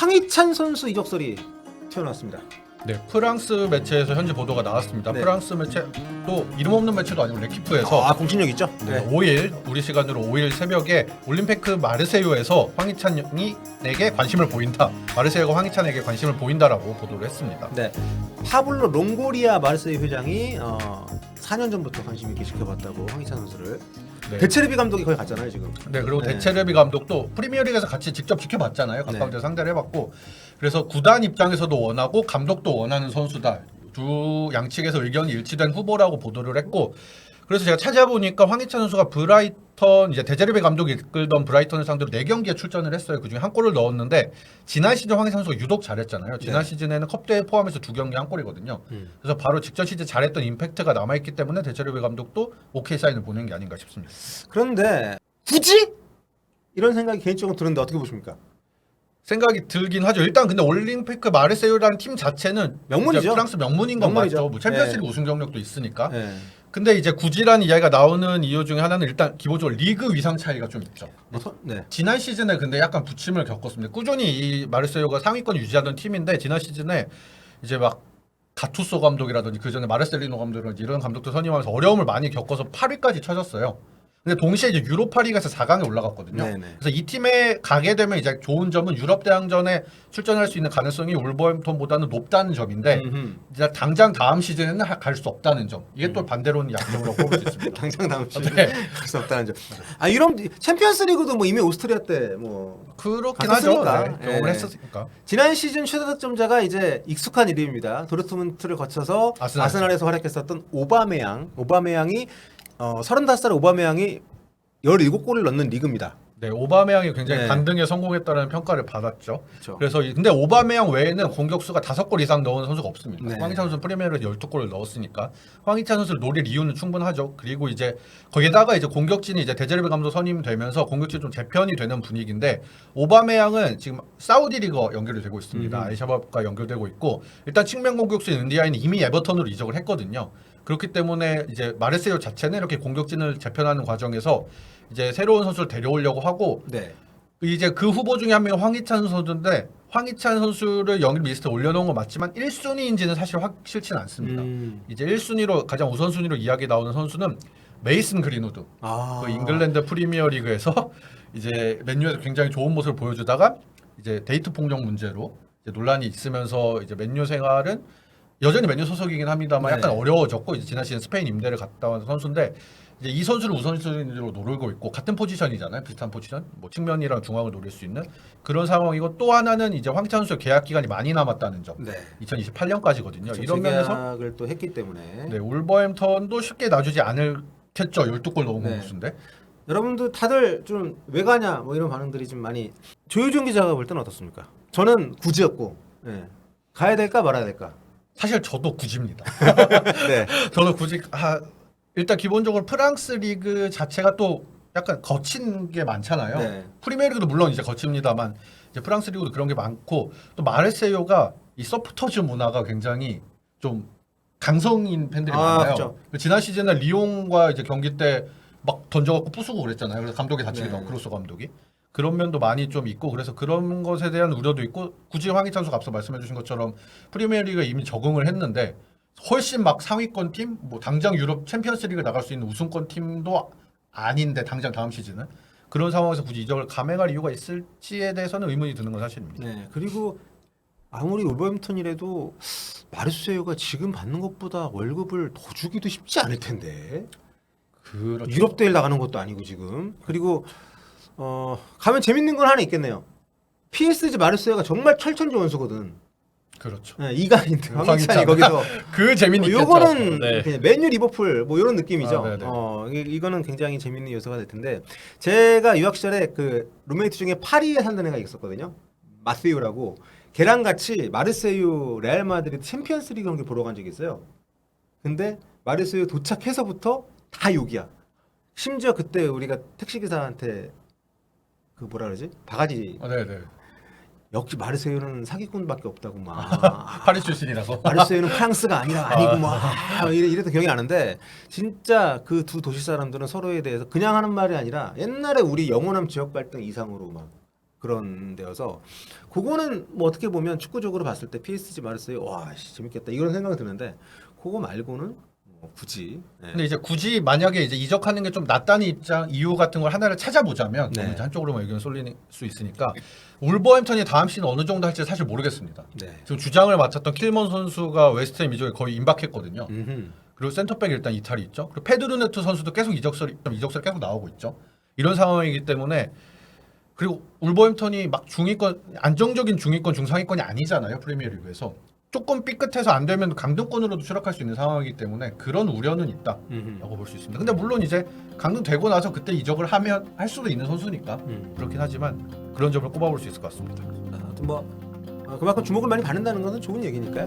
황희찬 선수 이적설이 튀어나왔습니다. 네, 프랑스 매체에서 현지 보도가 나왔습니다. 네. 프랑스 매체도 이름 없는 매체도 아니고 레키프에서 공신력 있죠? 네, 5일 우리 시간으로 5일 새벽에 올림피크 마르세유에서 황희찬에게 관심을 보인다. 마르세유가 황희찬에게 관심을 보인다라고 보도를 했습니다. 네. 파블로 롱고리아 마르세유 회장이 4년 전부터 관심 있게 지켜봤다고 황희찬 선수를. 네. 데체르비 감독이 거기 갔잖아요 지금. 네, 그리고 네. 데체르비 감독도 프리미어리그에서 같이 직접 지켜봤잖아요. 가까운 네. 데서 상대를 해봤고, 그래서 구단 입장에서도 원하고 감독도 원하는 선수다. 두 양측에서 의견이 일치된 후보라고 보도를 했고, 그래서 제가 찾아보니까 황희찬 선수가 브라이턴 이제 데체르비 감독이 이끌던 브라이턴을 상대로 4경기에 출전을 했어요. 그중에 한 골을 넣었는데 지난 시즌 황희찬 선수가 유독 잘했잖아요. 지난 네. 시즌에는 컵대회 포함해서 2경기 한 골이거든요. 그래서 바로 직전 시즌 잘했던 임팩트가 남아있기 때문에 데체르비 감독도 오케이 사인을 보낸 게 아닌가 싶습니다. 그런데 굳이 이런 생각이 개인적으로 드는데 어떻게 보십니까? 생각이 들긴 하죠. 일단 근데 올림피크 마르세유라는 팀 자체는 명문이죠. 이제 프랑스 명문인 건 명문이죠. 맞죠. 뭐 챔피언스리그 네. 우승 경력도 있으니까. 네. 근데 이제 굳이라는 이야기가 나오는 이유 중에 하나는 일단 기본적으로 리그 위상 차이가 좀 있죠. 네. 지난 시즌에 근데 약간 부침을 겪었습니다. 꾸준히 이 마르세유가 상위권 유지하던 팀인데 지난 시즌에 이제 막 가투소 감독이라든지 그 전에 마르셀리노 감독이라든지 이런 감독도 선임하면서 어려움을 많이 겪어서 8위까지 쳐졌어요. 근데 동시에 이제 유로파리그에서 4강에 올라갔거든요. 네네. 그래서 이 팀에 가게 되면 이제 좋은 점은 유럽 대항전에 출전할 수 있는 가능성이 울버햄턴보다는 높다는 점인데 이제 당장 다음 시즌에는 갈 수 없다는 점. 이게 또 반대로는 약점으로 꼽을 수 있습니다. 당장 다음 시즌 네. 할수 없다는 점. 이런 챔피언스리그도 뭐 이미 오스트리아 때 뭐 그렇긴 하죠. 갔었으니까. 네, 경험을 예. 했었으니까. 지난 시즌 최다 득점자가 이제 익숙한 이름입니다. 도르트문트를 거쳐서 아스날에서 활약했었던 오바메양이 35살 오바메양이 17골을 넣는 리그입니다. 네, 오바메양이 굉장히 네. 반등에 성공했다는 평가를 받았죠. 그렇죠. 그래서 근데 오바메양 외에는 공격수가 5골 이상 넣은 선수가 없습니다. 네. 황희찬 선수는 프리미어리그에서 12골을 넣었으니까 황희찬 선수를 노릴 이유는 충분하죠. 그리고 이제 거기다가 이제 공격진이 이제 데제르비 감독 선임되면서 공격진이 좀 재편이 되는 분위기인데 오바메양은 지금 사우디 리거 연결이 되고 있습니다. 알샤밥과 연결되고 있고 일단 측면 공격수인 은디아이는 이미 에버턴으로 이적을 했거든요. 그렇기 때문에 이제 마르세유 자체는 이렇게 공격진을 재편하는 과정에서 이제 새로운 선수를 데려오려고 하고 네. 이제 그 후보 중에 한 명이 황희찬 선수인데 황희찬 선수를 영입 리스트에 올려놓은 건 맞지만 1순위인지는 사실 확실치는 않습니다. 이제 1순위로 가장 우선순위로 이야기 나오는 선수는 메이슨 그린우드. 그 잉글랜드 프리미어리그에서 이제 맨유에서 굉장히 좋은 모습을 보여주다가 이제 데이트 폭력 문제로 이제 논란이 있으면서 이제 맨유 생활은 여전히 맨유 소속이긴 합니다만 네. 약간 어려워졌고 이제 지난 시즌 스페인 임대를 갔다 온 선수인데 이제 이 선수를 우선순위로 노리고 있고 같은 포지션이잖아요. 비슷한 포지션. 뭐 측면이랑 중앙을 노릴 수 있는 그런 상황이고 또 하나는 이제 황희찬 선수의 계약 기간이 많이 남았다는 점. 네. 2028년까지거든요. 그렇죠. 이런 면에서 계약을 또 했기 때문에 네, 울버햄턴도 쉽게 놔주지 않을겠죠. 12골 넣은 네. 공격수인데. 여러분들 다들 좀 왜 가냐 뭐 이런 반응들이 좀 많이. 조효준 기자가 볼 때는 어떻습니까? 저는 굳이였고 가야 될까 말아야 될까. 사실 저도 굳입니다. 네. 저도 굳이 일단 기본적으로 프랑스 리그 자체가 또 약간 거친 게 많잖아요. 네. 프리미어리그도 물론 이제 거칩니다만 이제 프랑스 리그도 그런 게 많고 또 마르세유가 이 서포터즈 문화가 굉장히 좀 강성인 팬들이 많아요. 그렇죠. 지난 시즌에 리옹과 이제 경기 때 막 던져갖고 부수고 그랬잖아요. 그래서 감독이 다치기도 하고 크로스 감독이 그런 면도 많이 좀 있고 그래서 그런 것에 대한 우려도 있고 굳이 황희찬 선수가 앞서 말씀해주신 것처럼 프리미어리그에 이미 적응을 했는데 훨씬 막 상위권 팀, 뭐 당장 유럽 챔피언스리그 나갈 수 있는 우승권 팀도 아닌데 당장 다음 시즌은 그런 상황에서 굳이 이적을 감행할 이유가 있을지에 대해서는 의문이 드는 건 사실입니다. 네. 그리고 아무리 울버햄턴이라도 마르세유가 지금 받는 것보다 월급을 더 주기도 쉽지 않을 텐데. 그렇죠. 유럽 대회 나가는 것도 아니고 지금. 그리고 가면 재밌는 건 하나 있겠네요. PSG 마르세유가 정말 철천지 원수거든. 그렇죠. 네, 이강인데 황희찬이 황희찬. 거기서 그 재미는 있겠죠. 요거는 네. 그냥 맨유 리버풀 뭐 이런 느낌이죠. 네네. 이거는 굉장히 재밌는 요소가 될 텐데 제가 유학 시절에 그 룸메이트 중에 파리에 산다는 애가 있었거든요. 마세유라고 걔랑 같이 마르세유 레알 마드리드 챔피언스리그 경기 보러 간 적이 있어요. 근데 마르세유 도착해서부터 다 욕이야. 심지어 그때 우리가 택시 기사한테 그 뭐라 그러지? 바가지. 네네. 역시 마르세유는 사기꾼밖에 없다고 막. 파리 출신이라서. 마르세유는 프랑스가 아니고 막 이랬던 기억이 나는데 진짜 그 두 도시 사람들은 서로에 대해서 그냥 하는 말이 아니라 옛날에 우리 영원함 지역 갈등 이상으로 막 그런 데여서 그거는 뭐 어떻게 보면 축구적으로 봤을 때 PSG 마르세유 와 씨, 재밌겠다 이런 생각이 드는데 그거 말고는 뭐 굳이 네. 근데 이제 굳이 만약에 이제 이적하는 게 좀 낫다는 입장 이유 같은 걸 하나를 찾아보자면 네. 이제 한쪽으로만 의견 쏠릴 수 있으니까 울버햄턴이 다음 시즌 어느 정도 할지 사실 모르겠습니다. 네. 지금 주장을 맡았던 킬먼 선수가 웨스트햄 이적에 거의 임박했거든요. 음흠. 그리고 센터백 일단 이탈이 있죠. 그리고 페드루네트 선수도 계속 이적설이 계속 나오고 있죠. 이런 상황이기 때문에 그리고 울버햄턴이 막 중위권 안정적인 중위권 중상위권이 아니잖아요. 프리미어리그에서 조금 삐끗해서 안 되면 강등권으로도 추락할 수 있는 상황이기 때문에 그런 우려는 있다라고 볼 수 있습니다. 근데 물론 이제 강등되고 나서 그때 이적을 하면 할 수도 있는 선수니까 그렇긴 하지만 그런 점을 꼽아볼 수 있을 것 같습니다. 아무튼 뭐 그만큼 주목을 많이 받는다는 것은 좋은 얘기니까요.